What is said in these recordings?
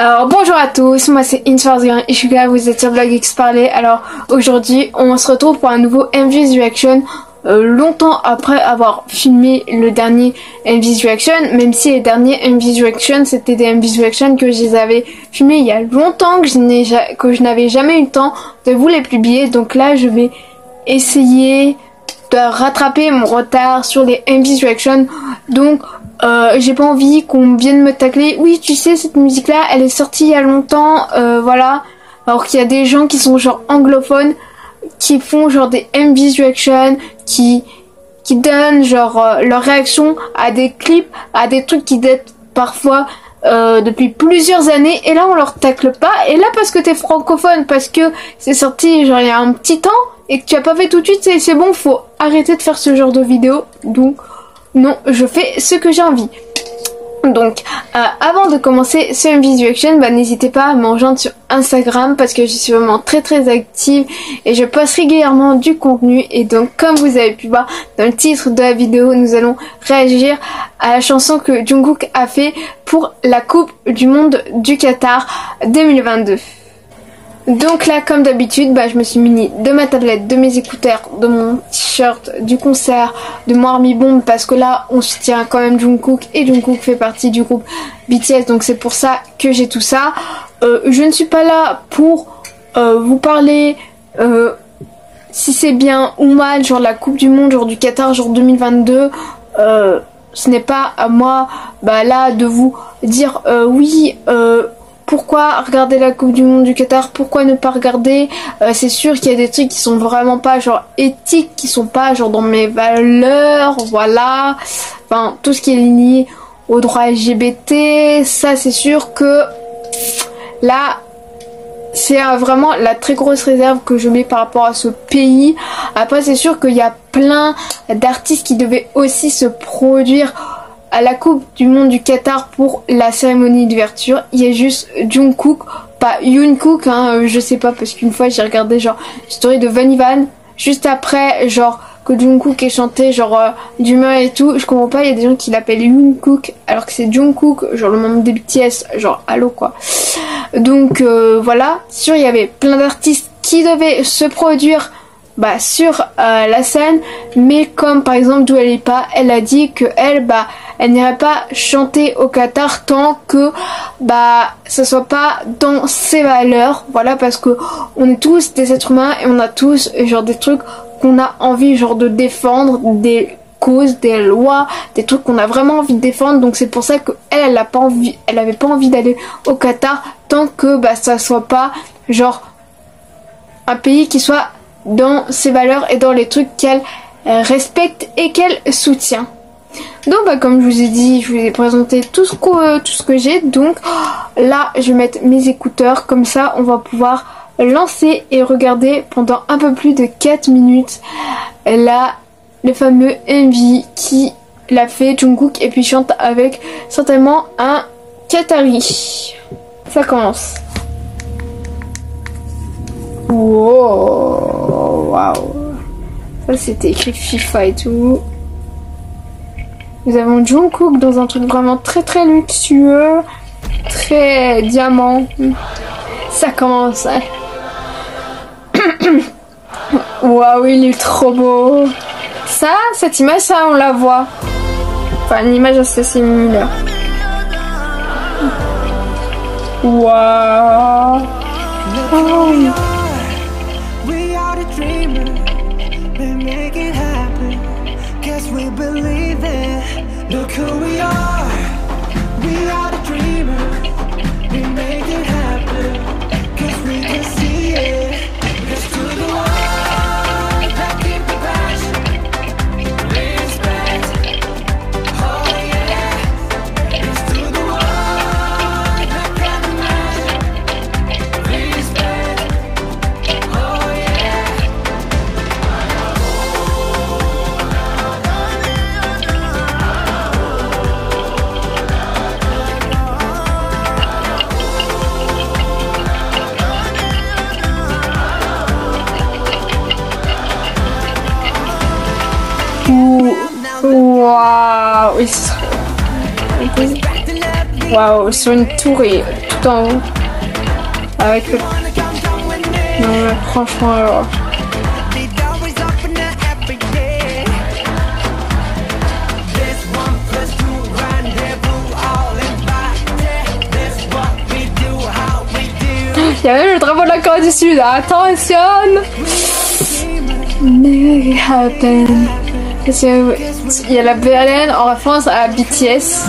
Alors bonjour à tous, moi c'est Insfarzian et je suis là, vous êtes sur Blog X Parler. Alors aujourd'hui on se retrouve pour un nouveau MV's Reaction longtemps après avoir filmé le dernier MV's Reaction, même si les derniers MV's Reaction c'était des MV's Reaction que je les avais filmés il y a longtemps, que je n'avais jamais eu le temps de vous les publier. Donc là je vais essayer de rattraper mon retard sur les MV's Reaction. Donc j'ai pas envie qu'on vienne me tacler. Oui, tu sais, cette musique là elle est sortie il y a longtemps, voilà. Alors qu'il y a des gens qui sont genre anglophones qui font genre des MV's Reaction, qui donnent genre leur réaction à des clips, à des trucs qui datent parfois depuis plusieurs années, et là on leur tacle pas. Et là parce que t'es francophone, parce que c'est sorti genre il y a un petit temps et que tu as pas fait tout de suite, c'est bon, faut arrêter de faire ce genre de vidéo. Donc non, je fais ce que j'ai envie. Donc avant de commencer ce MV's Reaction, n'hésitez pas à me rejoindre sur Instagram parce que je suis vraiment très active et je poste régulièrement du contenu. Et donc comme vous avez pu voir dans le titre de la vidéo, nous allons réagir à la chanson que Jungkook a fait pour la Coupe du Monde du Qatar 2022. Donc là, comme d'habitude, je me suis muni de ma tablette, de mes écouteurs, de mon t-shirt, du concert, de mon Army Bomb, parce que là, on soutient quand même Jungkook, et Jungkook fait partie du groupe BTS, donc c'est pour ça que j'ai tout ça. Je ne suis pas là pour vous parler si c'est bien ou mal, genre la Coupe du Monde, genre du Qatar, genre 2022. Ce n'est pas à moi, là, de vous dire oui, pourquoi regarder la Coupe du Monde du Qatar, pourquoi ne pas regarder. C'est sûr qu'il y a des trucs qui sont vraiment pas genre éthiques, qui sont pas genre dans mes valeurs, voilà. Enfin, tout ce qui est lié aux droits LGBT, ça c'est sûr que là c'est vraiment la très grosse réserve que je mets par rapport à ce pays. Après c'est sûr qu'il y a plein d'artistes qui devaient aussi se produire à la Coupe du Monde du Qatar pour la cérémonie d'ouverture. Il y a juste Jungkook, pas Yoonkook, je sais pas, parce qu'une fois j'ai regardé genre story de Vanivan juste après, genre que Jungkook ait chanté genre d'humeur et tout. Je comprends pas, il y a des gens qui l'appellent Yoonkook alors que c'est Jungkook, genre le membre des BTS, genre allô quoi. Donc voilà, sûr il y avait plein d'artistes qui devaient se produire sur la scène, mais comme par exemple Dua Lipa, elle a dit que elle n'irait pas chanter au Qatar tant que ça soit pas dans ses valeurs, voilà, parce que on est tous des êtres humains et on a tous genre des trucs qu'on a envie genre de défendre, des causes, des lois, des trucs qu'on a vraiment envie de défendre. Donc c'est pour ça que elle avait pas envie d'aller au Qatar tant que ça soit pas genre un pays qui soit dans ses valeurs et dans les trucs qu'elle respecte et qu'elle soutient. Donc comme je vous ai dit, je vous ai présenté tout ce que j'ai. Donc là je vais mettre mes écouteurs, comme ça on va pouvoir lancer et regarder pendant un peu plus de 4 minutes là le fameux MV qui l'a fait Jungkook, et puis chante avec certainement un Qatari. Ça commence. Wow, waouh. Ça c'était écrit FIFA et tout. Nous avons Jungkook dans un truc vraiment très luxueux, très diamant. Ça commence. Waouh, il est trop beau. Cette image, ça on la voit. Enfin, une image assez similaire. Waouh. Oh. We believe it. Look who we are. We are the dreamers. We make it happen. 'Cause we can see it. Let's do the one that keep the passion. Respect. Oh yeah. Let's do the one that can imagine. Respect. Oh yeah. Waouh, waouh, sur une tour et tout en haut. Avec le... Non mais franchement alors... Il y a même le drapeau de la Corée du Sud, attention! Make it happen. Parce que il y a la baleine en référence à BTS.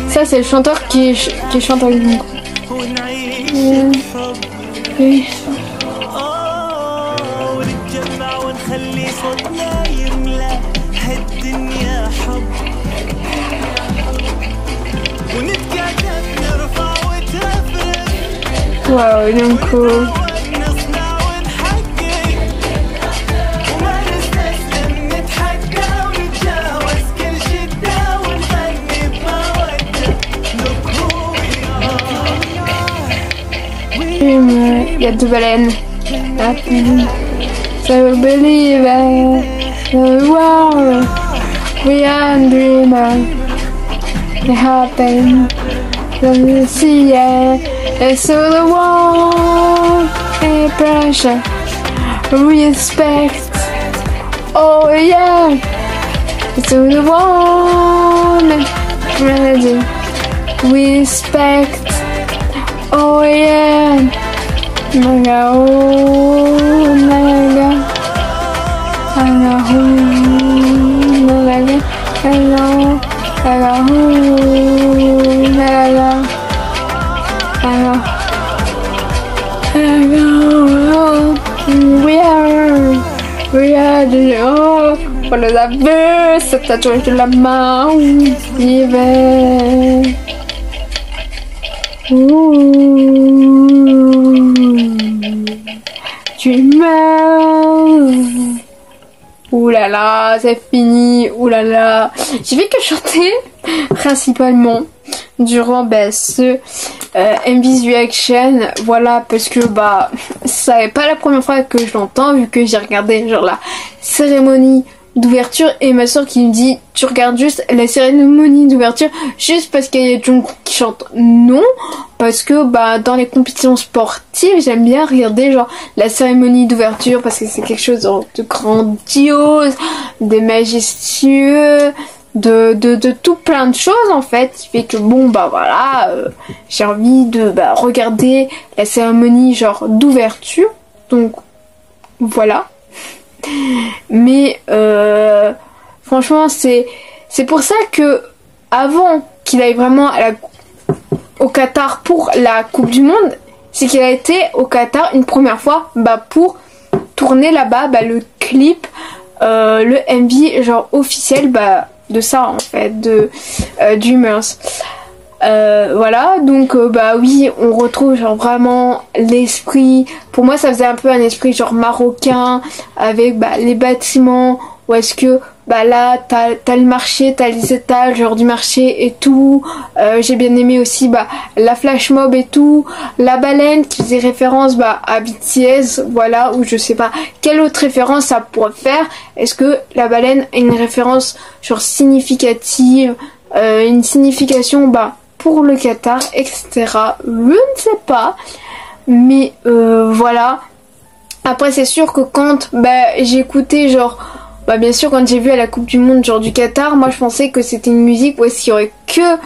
Ça c'est le chanteur qui chante avec nous. Oui. Wow, donc il y a deux baleines. So believe it, the world we are dreamers. It happened, the sea, and so the world, a pressure, respect. Oh yeah, so the world, ready, respect. Oh yeah, naga oh naga, naga oh naga, hello, naga oh naga, naga we are the oh, voilà la vue, cette tatouage de la main, l'hiver. Tu meurs. Ouh là là, c'est fini. Ouh là là. J'ai fait que chanter principalement durant ce MV's Reaction. Voilà, parce que ça n'est pas la première fois que je l'entends, vu que j'ai regardé genre la cérémonie d'ouverture et ma soeur qui me dit tu regardes juste la cérémonie d'ouverture juste parce qu'il y a Jungkook qui chante. Non, parce que dans les compétitions sportives j'aime bien regarder genre la cérémonie d'ouverture parce que c'est quelque chose de grandiose, de majestueux, de tout plein de choses en fait, qui fait que voilà, j'ai envie de regarder la cérémonie genre d'ouverture, donc voilà. Mais franchement c'est pour ça que avant qu'il aille vraiment au Qatar pour la Coupe du Monde, c'est qu'il a été au Qatar une première fois pour tourner là-bas le clip, le MV genre officiel de ça en fait, de Dreamers. Voilà, donc oui, on retrouve genre vraiment l'esprit. Pour moi ça faisait un peu un esprit genre marocain avec les bâtiments, où est-ce que là t'as le marché, t'as les étages genre du marché et tout. J'ai bien aimé aussi la flash mob et tout, la baleine qui faisait référence à BTS, voilà, ou je sais pas quelle autre référence ça pourrait faire. Est-ce que la baleine a une référence genre significative, une signification pour le Qatar, etc. Je ne sais pas, mais voilà. Après c'est sûr que quand j'ai écouté genre bien sûr quand j'ai vu à la Coupe du Monde genre du Qatar, moi je pensais que c'était une musique où est-ce qu'il y aurait que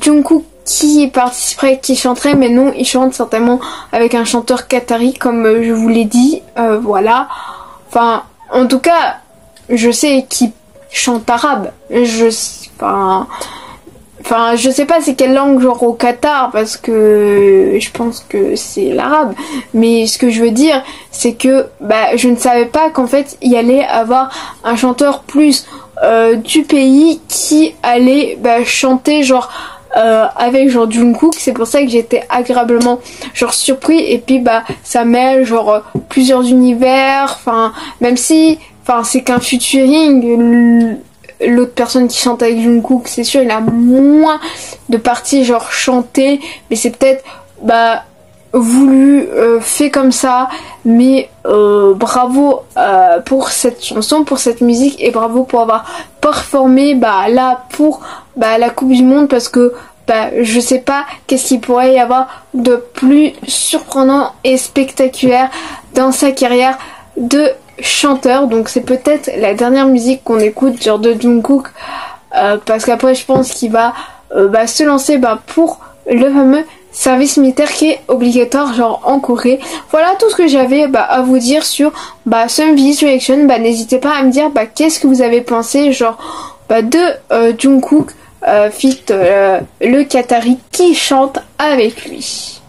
Jungkook qui participerait, qui chanterait, mais non, il chante certainement avec un chanteur qatari comme je vous l'ai dit, voilà. Enfin, en tout cas, je sais qu'il chante arabe, enfin je sais pas c'est quelle langue genre au Qatar parce que je pense que c'est l'arabe, mais ce que je veux dire c'est que bah je ne savais pas qu'en fait il y allait avoir un chanteur plus du pays qui allait bah, chanter genre avec genre Jungkook. C'est pour ça que j'étais agréablement genre surpris, et puis bah ça mêle genre plusieurs univers, enfin même si enfin c'est qu'un featuring, l'autre personne qui chante avec Jungkook c'est sûr il a moins de parties genre chantées, mais c'est peut-être bah voulu fait comme ça, mais bravo pour cette chanson, pour cette musique, et bravo pour avoir performé bah là pour bah la Coupe du Monde, parce que bah je sais pas qu'est-ce qu'il pourrait y avoir de plus surprenant et spectaculaire dans sa carrière de chanteur. Donc c'est peut-être la dernière musique qu'on écoute genre de Jungkook, parce qu'après je pense qu'il va bah, se lancer bah, pour le fameux service militaire qui est obligatoire genre en Corée. Voilà tout ce que j'avais bah, à vous dire sur bah, ce MV Reaction. Bah, n'hésitez pas à me dire bah, qu'est-ce que vous avez pensé genre bah, de Jungkook feat le Qatari qui chante avec lui.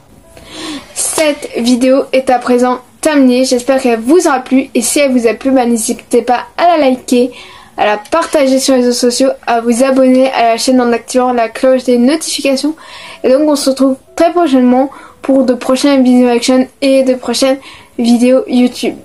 Cette vidéo est à présent terminée, j'espère qu'elle vous aura plu, et si elle vous a plu bah, n'hésitez pas à la liker, à la partager sur les réseaux sociaux, à vous abonner à la chaîne en activant la cloche des notifications. Et donc on se retrouve très prochainement pour de prochaines vidéos action et de prochaines vidéos YouTube.